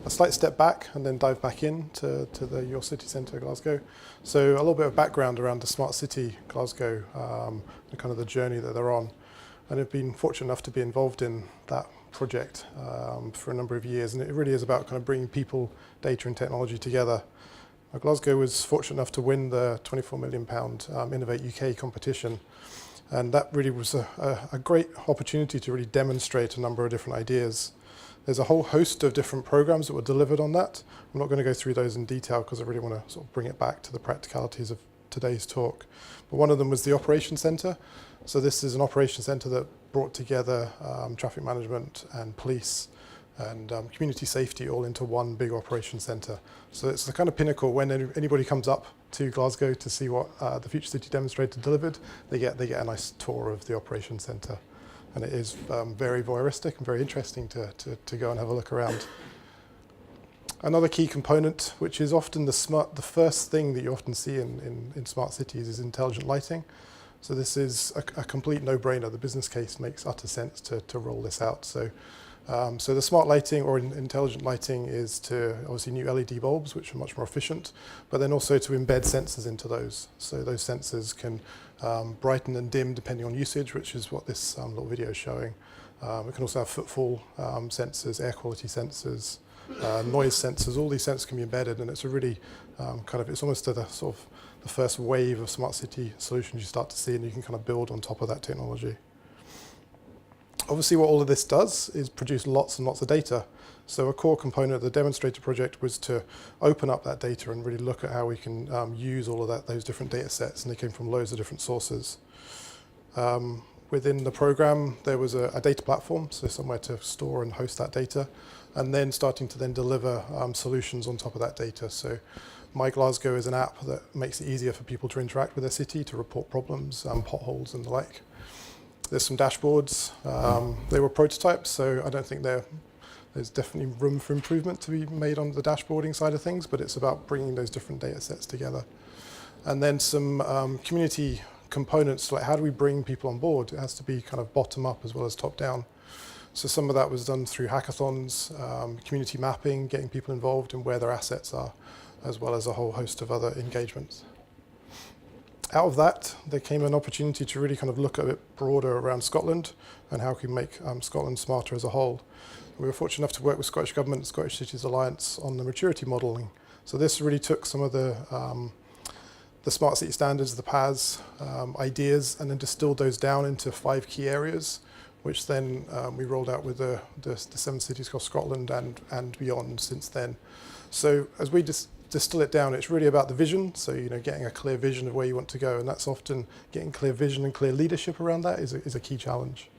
a slight step back and then dive back in to your city centre, Glasgow. So a little bit of background around the smart city, Glasgow, and kind of the journey that they're on. And I've been fortunate enough to be involved in that project for a number of years, and it really is about kind of bringing people, data and technology together. Glasgow was fortunate enough to win the £24 million Innovate UK competition, and that really was a great opportunity to really demonstrate a number of different ideas. There's a whole host of different programs that were delivered on that. I'm not going to go through those in detail because I really want to sort of bring it back to the practicalities of today's talk. But one of them was the Operations Centre. So this is an operations centre that brought together traffic management and police and community safety all into one big operations centre. So it's the kind of pinnacle when anybody comes up to Glasgow to see what the Future City demonstrator delivered, they get a nice tour of the operations centre. And it is very voyeuristic and very interesting to go and have a look around. Another key component, which is often the first thing that you often see in smart cities, is intelligent lighting. So this is a complete no-brainer. The business case makes utter sense to roll this out. So the smart lighting or intelligent lighting is to obviously new LED bulbs, which are much more efficient, but then also to embed sensors into those. So those sensors can brighten and dim depending on usage, which is what this little video is showing. We can also have footfall sensors, air quality sensors, noise sensors. All these sensors can be embedded, and it's a really it's almost the sort of the first wave of smart city solutions you start to see, and you can kind of build on top of that technology. Obviously, what all of this does is produce lots and lots of data. So a core component of the demonstrator project was to open up that data and really look at how we can use all of those different data sets, and they came from loads of different sources. Within the program, there was a data platform, so somewhere to store and host that data, and then starting to then deliver solutions on top of that data. So My Glasgow is an app that makes it easier for people to interact with their city, to report problems, potholes and the like. There's some dashboards. They were prototypes, so I don't think there's definitely room for improvement to be made on the dashboarding side of things, but it's about bringing those different data sets together. And then some community components, like how do we bring people on board? It has to be kind of bottom up as well as top down. So some of that was done through hackathons, community mapping, getting people involved in where their assets are, as well as a whole host of other engagements. Out of that, there came an opportunity to really kind of look a bit broader around Scotland and how we can make Scotland smarter as a whole. We were fortunate enough to work with Scottish Government and Scottish Cities Alliance on the maturity modelling. So this really took some of the smart city standards, the PAS ideas, and then distilled those down into 5 key areas, which then we rolled out with the 7 cities across Scotland and beyond since then. So as we distill it down, it's really about the vision. So, getting a clear vision of where you want to go, and that's often getting clear vision and clear leadership around that is a key challenge.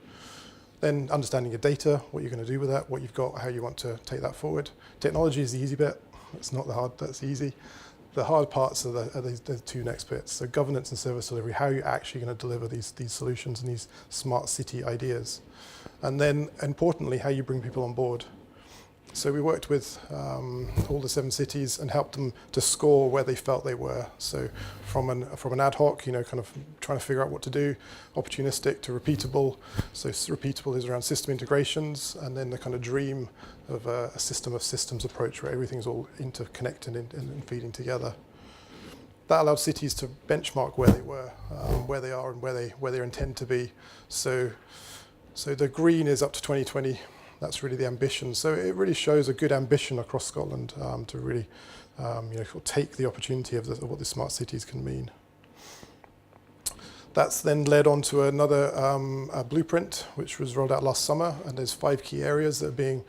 Then understanding your data, what you're going to do with that, what you've got, how you want to take that forward. Technology is the easy bit. It's not the hard, that's easy. The hard parts are the 2 next bits. So governance and service delivery, how are you actually going to deliver these solutions and these smart city ideas? And then importantly, how you bring people on board. So we worked with all the 7 cities and helped them to score where they felt they were. So from an ad hoc, kind of trying to figure out what to do, opportunistic to repeatable. So repeatable is around system integrations, and then the kind of dream of a system of systems approach where everything's all interconnected and feeding together. That allowed cities to benchmark where they were, where they are, and where they intend to be. So the green is up to 2020. That's really the ambition. So it really shows a good ambition across Scotland to really take the opportunity of what the smart cities can mean. That's then led on to another blueprint, which was rolled out last summer, and there's 5 key areas that are being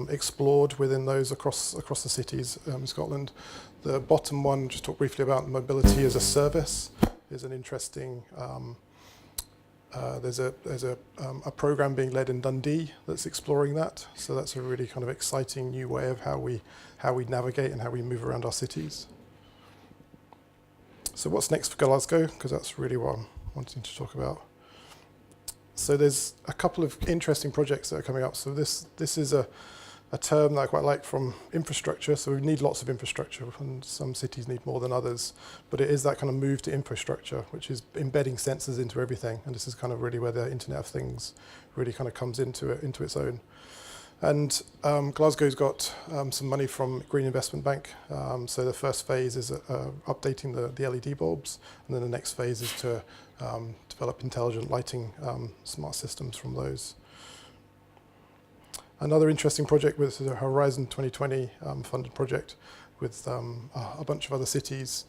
explored within those across the cities in Scotland. The bottom one, just talk briefly about mobility as a service, is an interesting. There's a program being led in Dundee that's exploring that. So that's a really kind of exciting new way of how we navigate and how we move around our cities. So what's next for Glasgow? Because that's really what I'm wanting to talk about. So there's a couple of interesting projects that are coming up. So this is a term that I quite like from infrastructure. So we need lots of infrastructure, and some cities need more than others. But it is that kind of move to infrastructure, which is embedding sensors into everything. And this is kind of really where the Internet of Things really kind of comes into its own. And Glasgow's got some money from Green Investment Bank. So the first phase is updating the LED bulbs, and then the next phase is to develop intelligent lighting smart systems from those. Another interesting project was the Horizon 2020 funded project with a bunch of other cities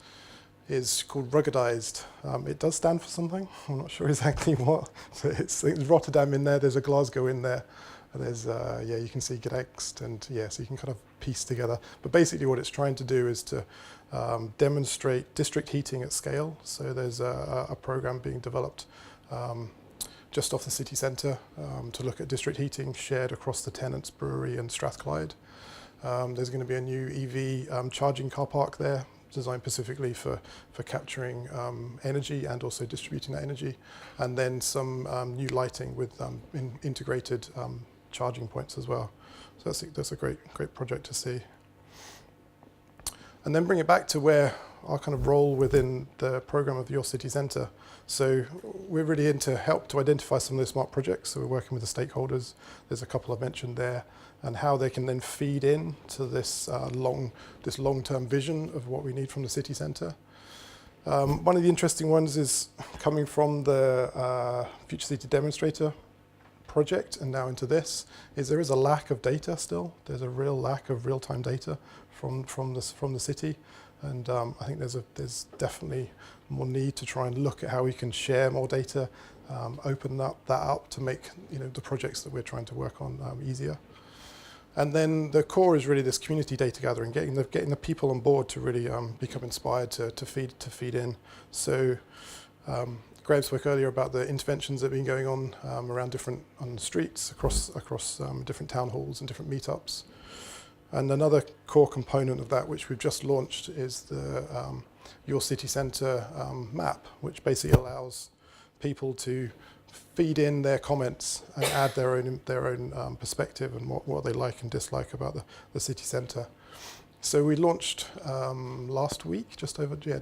is called Ruggedized. It does stand for something. I'm not sure exactly what. So it's Rotterdam in there. There's a Glasgow in there. There's, you can see Gdańsk, and so you can kind of piece together. But basically what it's trying to do is to demonstrate district heating at scale. So there's a program being developed just off the city centre to look at district heating shared across the Tennants, Brewery and Strathclyde. There's going to be a new EV charging car park there, designed specifically for capturing energy and also distributing that energy. And then some new lighting with integrated charging points as well. So that's a great project to see. And then bring it back to where our kind of role within the program of Your City Centre. So we're really in to help to identify some of the smart projects. So we're working with the stakeholders. There's a couple I've mentioned there, and how they can then feed in to this long-term vision of what we need from the city centre. One of the interesting ones is coming from the Future City Demonstrator project and now into this, is there is a lack of data still. There's a real lack of real-time data from the city, and I think there's definitely more need to try and look at how we can share more data, open that up to make the projects that we're trying to work on easier. And then the core is really this community data gathering, getting the people on board to really become inspired to feed in. So Graham spoke earlier about the interventions that have been going on around on the streets across different town halls and different meetups. And another core component of that, which we've just launched, is the Your City Centre map, which basically allows people to feed in their comments and add their own perspective and what they like and dislike about the city centre. So we launched last week,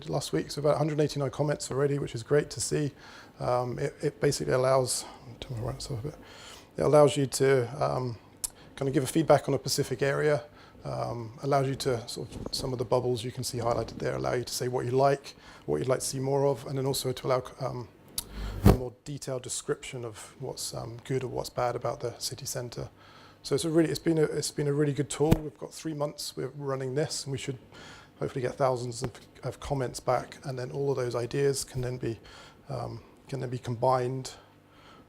last week, so about 189 comments already, which is great to see. It basically allows, it allows you to kind of give a feedback on a specific area, allows you to some of the bubbles you can see highlighted there, allow you to say what you'd like to see more of, and then also to allow a more detailed description of what's good or what's bad about the city centre. So it's been a really good tool. We've got 3 months we're running this, and we should hopefully get thousands of comments back, and then all of those ideas can then be combined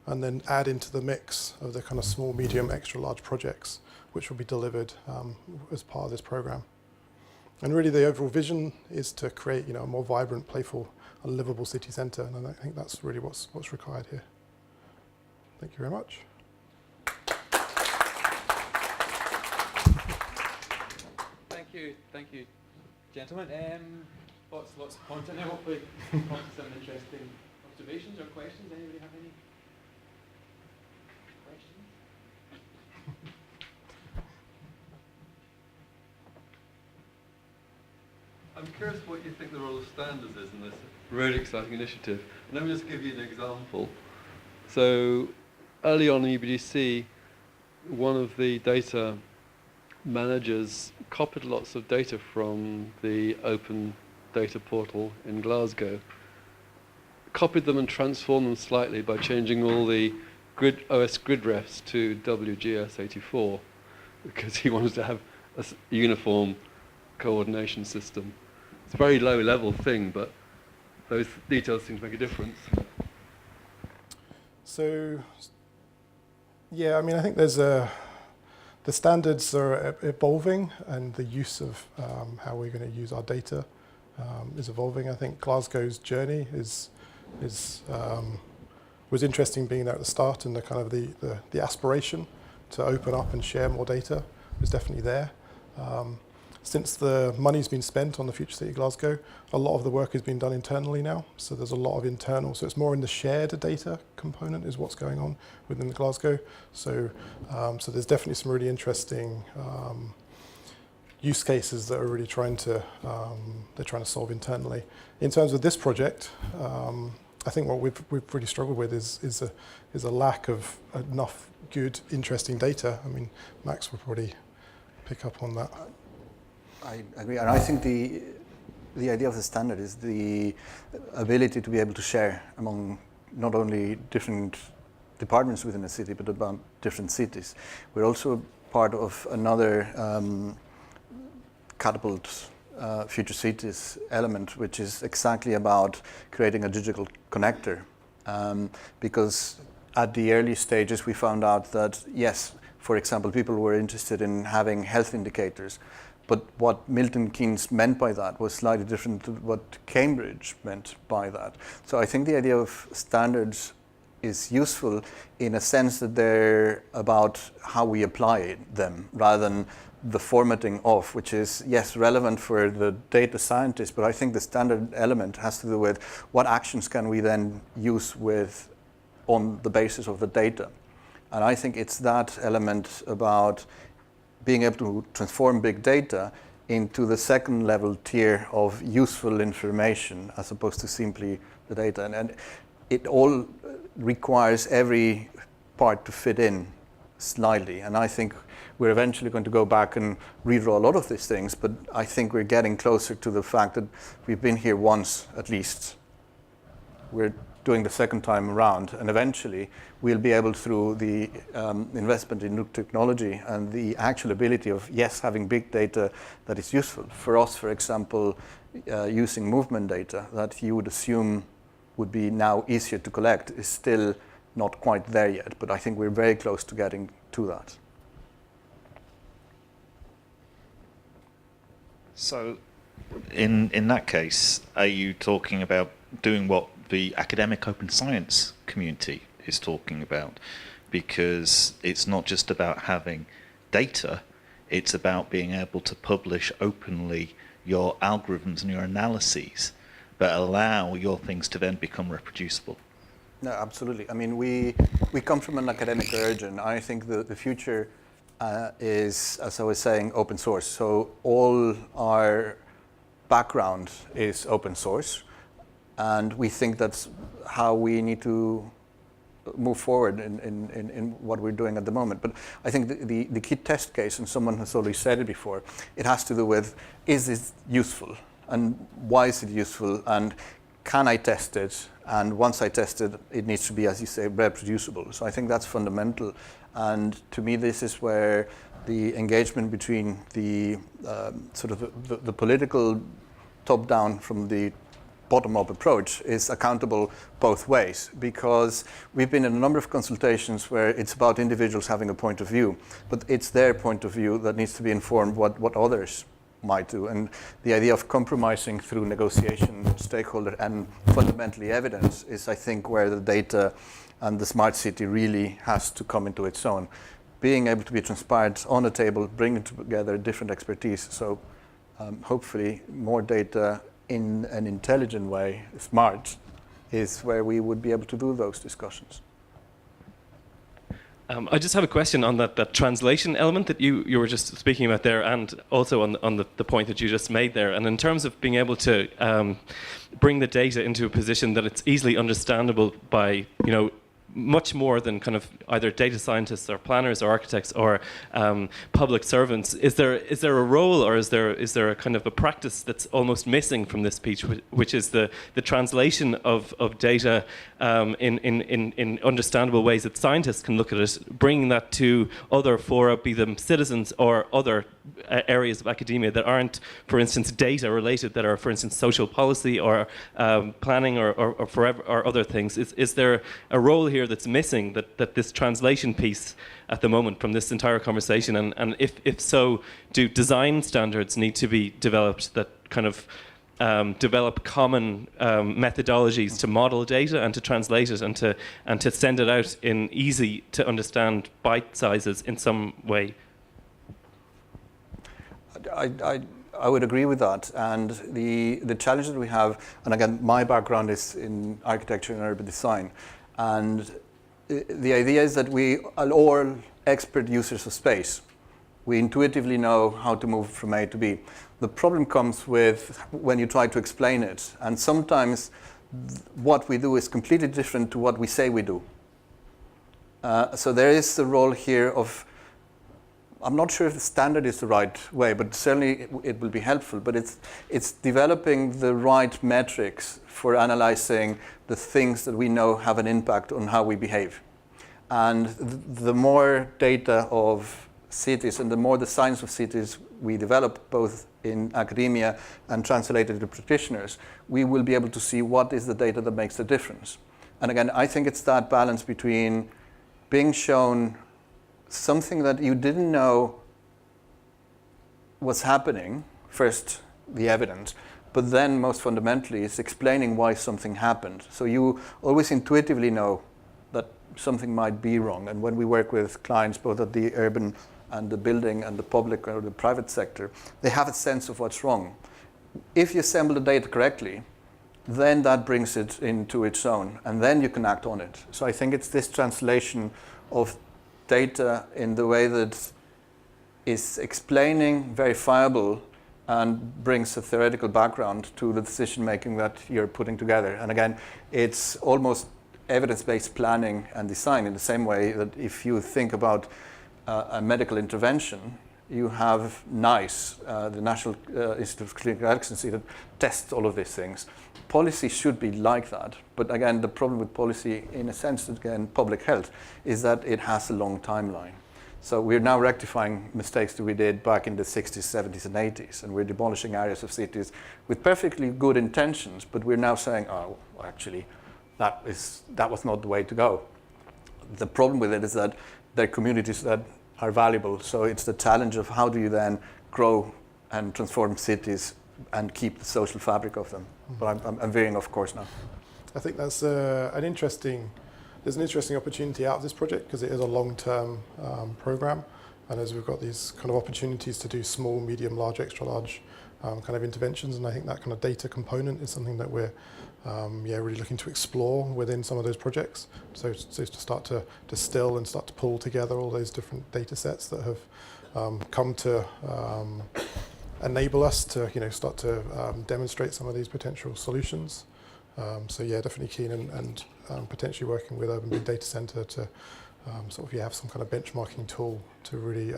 and then add into the mix of the kind of small, medium, extra large projects which will be delivered as part of this program. And really the overall vision is to create a more vibrant, playful, and livable city centre, and I think that's really what's required here. Thank you very much. Thank you, gentlemen. Lots of content there. Hopefully, some interesting observations or questions. Anybody have any questions? I'm curious what you think the role of standards is in this really exciting initiative. And let me just give you an example. So, early on in UBDC, one of the data managers copied lots of data from the open data portal in Glasgow, copied them and transformed them slightly by changing all the OS grid refs to WGS84, because he wanted to have a uniform coordination system. It's a very low level thing, but those details seem to make a difference. So, I mean, I think the standards are evolving, and the use of how we're going to use our data is evolving. I think Glasgow's journey was interesting, being there at the start, and the kind of the aspiration to open up and share more data was definitely there. Since the money's been spent on the Future City Glasgow, a lot of the work has been done internally now. So there's a lot of internal. So it's more in the shared data component is what's going on within the Glasgow. So there's definitely some really interesting use cases that are really they're trying to solve internally. In terms of this project, I think what we've really struggled with is a lack of enough good, interesting data. I mean, Max will probably pick up on that. I agree, and I think the idea of the standard is the ability to be able to share among not only different departments within a city, but about different cities. We're also part of another catapult future cities element, which is exactly about creating a digital connector. Because at the early stages, we found out that, yes, for example, people were interested in having health indicators, but what Milton Keynes meant by that was slightly different to what Cambridge meant by that. So I think the idea of standards is useful in a sense that they're about how we apply them rather than the formatting of, which is, yes, relevant for the data scientist, but I think the standard element has to do with what actions can we then use with on the basis of the data. And I think it's that element about being able to transform big data into the second level tier of useful information as opposed to simply the data. And it all requires every part to fit in slightly. And I think we're eventually going to go back and redraw a lot of these things, but I think we're getting closer to the fact that we've been here once at least. We're doing the second time around, and eventually we'll be able, through the investment in new technology and the actual ability of, yes, having big data that is useful. For us, for example, using movement data that you would assume would be now easier to collect is still not quite there yet, but I think we're very close to getting to that. So in that case, are you talking about doing what the academic open science community is talking about? Because it's not just about having data, it's about being able to publish openly your algorithms and your analyses, but allow your things to then become reproducible. No, absolutely. I mean, we come from an academic origin. I think the future is, as I was saying, open source. So all our background is open source, and we think that's how we need to move forward in what we're doing at the moment. But I think the key test case, and someone has already said it before, it has to do with, is this useful? And why is it useful? And can I test it? And once I test it, it needs to be, as you say, reproducible. So I think that's fundamental. And to me, this is where the engagement between the sort of the political top-down from the bottom-up approach is accountable both ways, because we've been in a number of consultations where it's about individuals having a point of view, but it's their point of view that needs to be informed what others might do. And the idea of compromising through negotiation, stakeholder, and fundamentally evidence is, I think, where the data and the smart city really has to come into its own. Being able to be transparent on a table, bringing together different expertise. So hopefully more data in an intelligent way, smart, is where we would be able to do those discussions. I just have a question on that translation element that you were just speaking about there, and also on the point that you just made there. And in terms of being able to bring the data into a position that it's easily understandable by, much more than kind of either data scientists or planners or architects or public servants. Is there a role, or is there a kind of a practice that's almost missing from this piece, which is the translation of data in understandable ways that scientists can look at it, bringing that to other fora, be them citizens or other areas of academia that aren't, for instance, data related, that are, for instance, social policy or planning or forever or other things. Is there a role here that's missing, that this translation piece at the moment from this entire conversation? And if so, do design standards need to be developed that kind of develop common methodologies to model data and to translate it and to send it out in easy to understand bite sizes in some way? I would agree with that, and the challenge that we have, and again, my background is in architecture and urban design, and the idea is that we are all expert users of space. We intuitively know how to move from A to B. The problem comes with when you try to explain it, and sometimes what we do is completely different to what we say we do. So there is the role here of, I'm not sure if the standard is the right way, but certainly it will be helpful, but it's developing the right metrics for analyzing the things that we know have an impact on how we behave. And the more data of cities and the more the science of cities we develop, both in academia and translated to practitioners, we will be able to see what is the data that makes the difference. And again, I think it's that balance between being shown something that you didn't know was happening, first the evidence, but then most fundamentally is explaining why something happened. So you always intuitively know that something might be wrong. And when we work with clients, both at the urban and the building and the public or the private sector, they have a sense of what's wrong. If you assemble the data correctly, then that brings it into its own, and then you can act on it. So I think it's this translation of data in the way that is explaining, verifiable, and brings a theoretical background to the decision making that you're putting together. And again, it's almost evidence-based planning and design in the same way that if you think about a medical intervention, you have NICE, the National Institute of Clinical Excellency, that tests all of these things. Policy should be like that, but again, the problem with policy, in a sense, again, public health, is that it has a long timeline. So we're now rectifying mistakes that we did back in the 60s, 70s, and 80s, and we're demolishing areas of cities with perfectly good intentions, but we're now saying, oh, actually, that was not the way to go. The problem with it is that there are communities that are valuable, so it's the challenge of how do you then grow and transform cities and keep the social fabric of them. But I'm veering off course now. I think that's there's an interesting opportunity out of this project because it is a long-term program, and as we've got these kind of opportunities to do small, medium, large, extra large kind of interventions, and I think that kind of data component is something that we're really looking to explore within some of those projects. So to start to distill and start to pull together all those different data sets that have come to enable us to start to demonstrate some of these potential solutions. So yeah, definitely keen and potentially working with Urban Big Data Centre to sort of have some kind of benchmarking tool to really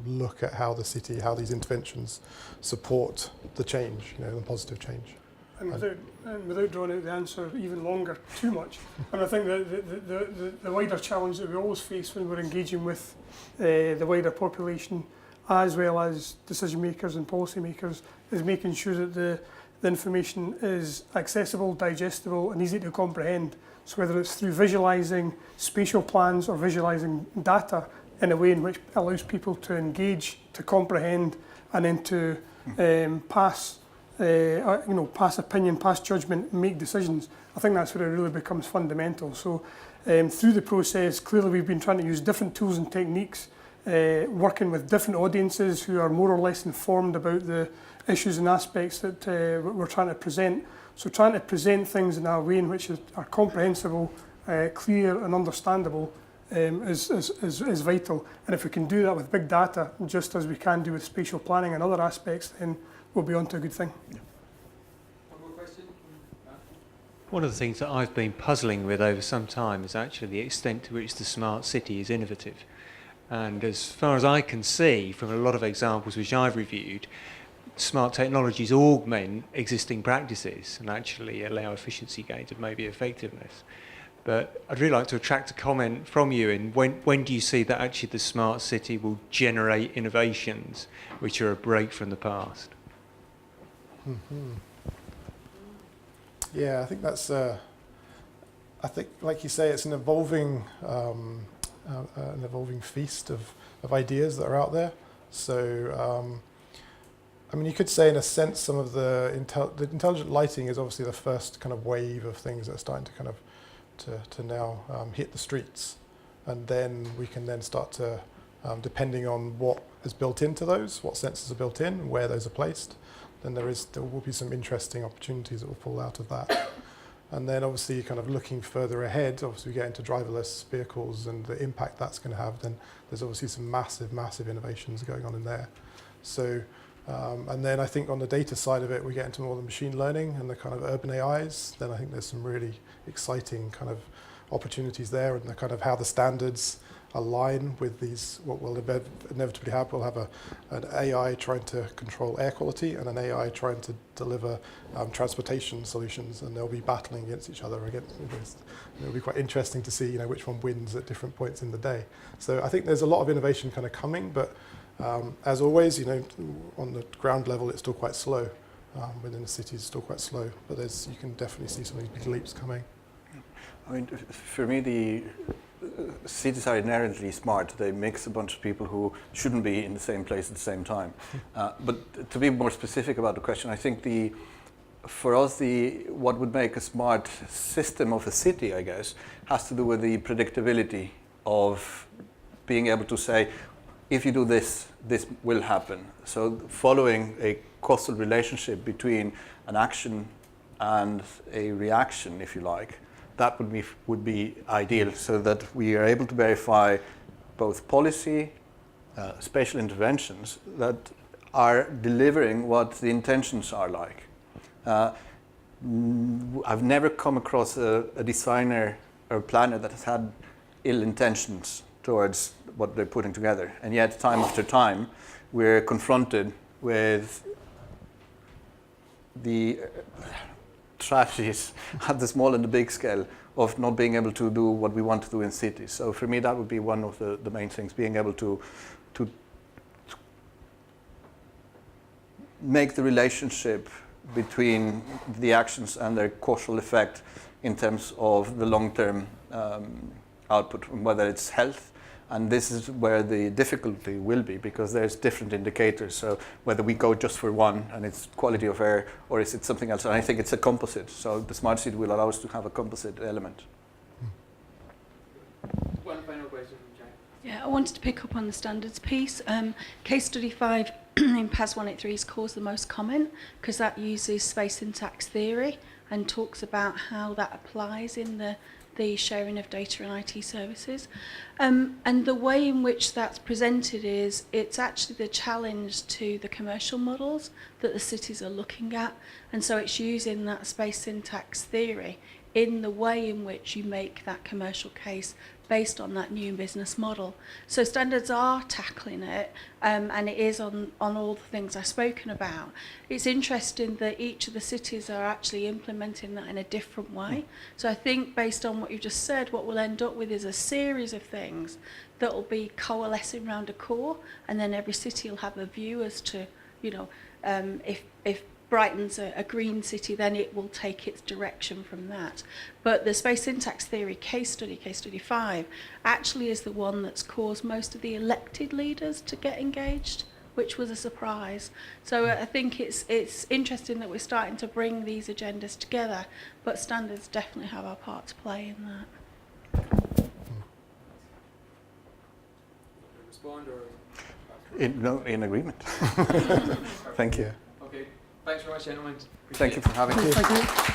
look at how the city, how these interventions support the change, the positive change. And without drawing out the answer even longer, too much, and I think that the wider challenge that we always face when we're engaging with the wider population, as well as decision makers and policy makers, is making sure that the information is accessible, digestible, and easy to comprehend. So whether it's through visualising spatial plans or visualising data in a way in which allows people to engage, to comprehend, and then to pass opinion, pass judgment, and make decisions. I think that's where it really becomes fundamental. So through the process, clearly we've been trying to use different tools and techniques, working with different audiences who are more or less informed about the issues and aspects that we're trying to present. So trying to present things in a way in which are comprehensible, clear and understandable is vital. And if we can do that with big data, just as we can do with spatial planning and other aspects, then we'll be on to a good thing. One more question? One of the things that I've been puzzling with over some time is actually the extent to which the smart city is innovative. And as far as I can see from a lot of examples which I've reviewed, smart technologies augment existing practices and actually allow efficiency gains and maybe effectiveness. But I'd really like to attract a comment from you in when do you see that actually the smart city will generate innovations which are a break from the past? Mm-hmm. Yeah, I think that's. I think, like you say, it's an evolving feast of ideas that are out there. So, I mean, you could say, in a sense, some of the intelligent lighting is obviously the first kind of wave of things that are starting to kind of to now hit the streets, and then we can then start to, depending on what is built into those, what sensors are built in, where those are placed, then there will be some interesting opportunities that will fall out of that. And then obviously kind of looking further ahead, obviously we get into driverless vehicles and the impact that's going to have, then there's obviously some massive innovations going on in there. So And then I think on the data side of it, we get into more the machine learning and the kind of urban AIs. Then I think there's some really exciting kind of opportunities there, and the kind of how the standards align with these, what will inevitably happen. We'll have an AI trying to control air quality and an AI trying to deliver transportation solutions, and they'll be battling against each other. It'll be quite interesting to see, which one wins at different points in the day. So I think there's a lot of innovation kind of coming, but as always, on the ground level, it's still quite slow. Within the cities, it's still quite slow, but you can definitely see some of these big leaps coming. I mean, for me, the cities are inherently smart. They mix a bunch of people who shouldn't be in the same place at the same time. But to be more specific about the question, I think for us, what would make a smart system of a city, I guess, has to do with the predictability of being able to say, if you do this, this will happen. So following a causal relationship between an action and a reaction, if you like, that would be ideal, so that we are able to verify both policy, spatial interventions that are delivering what the intentions are like. I've never come across a designer or a planner that has had ill intentions towards what they're putting together, and yet time after time we're confronted with the tragedies at the small and the big scale of not being able to do what we want to do in cities. So for me, that would be one of the main things, being able to make the relationship between the actions and their causal effect in terms of the long-term output, whether it's health. And this is where the difficulty will be, because there's different indicators. So whether we go just for one and it's quality of air, or is it something else? And I think it's a composite. So the smart city will allow us to have a composite element. One final question from Jack. Yeah, I wanted to pick up on the standards piece. Case study 5 in PAS 183 has caused the most comment, because that uses space syntax theory and talks about how that applies in the sharing of data and IT services. And the way in which that's presented is it's actually the challenge to the commercial models that the cities are looking at. And so it's using that space syntax theory in the way in which you make that commercial case based on that new business model. So standards are tackling it, and it is on all the things I've spoken about. It's interesting that each of the cities are actually implementing that in a different way. So I think based on what you just said, what we'll end up with is a series of things that will be coalescing around a core, and then every city will have a view as to, if Brighton's a green city, then it will take its direction from that. But the space syntax theory case study 5, actually is the one that's caused most of the elected leaders to get engaged, which was a surprise. So I think it's interesting that we're starting to bring these agendas together, but standards definitely have our part to play in that. Respond or? In agreement. Thank you. Okay. Thanks very much, gentlemen. Thank you for having me. Thank you.